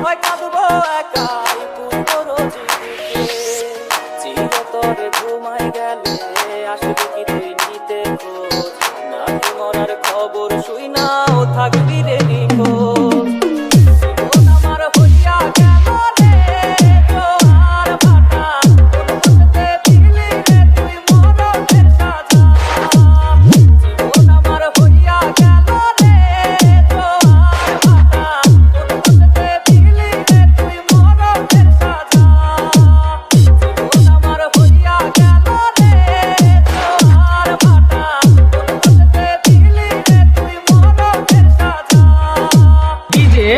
হয় কাঁদবো একাই পুরো জীবিতে। চিরতরে ঘুমাই গেলে আসবি কি তুই নিতে খোঁজ, নাকি মরার খবর শুই নাও থাকবি রে নিখোঁজ। জীবন আমার হইয়া গেল রে জোয়ার ভাটা, কোন বসতে দিলি রে তুই মরণের সাজা। জীবন আমার হইয়া গেল রে জোয়ার ভাটা, কোন বসতে দিলি রে তুই মরণের সাজা। জীবন আমার হইয়া গেল রে জোয়ার ভাটা, কোন বসতে দিলি রে তুই মরণের সাজা। ডিজে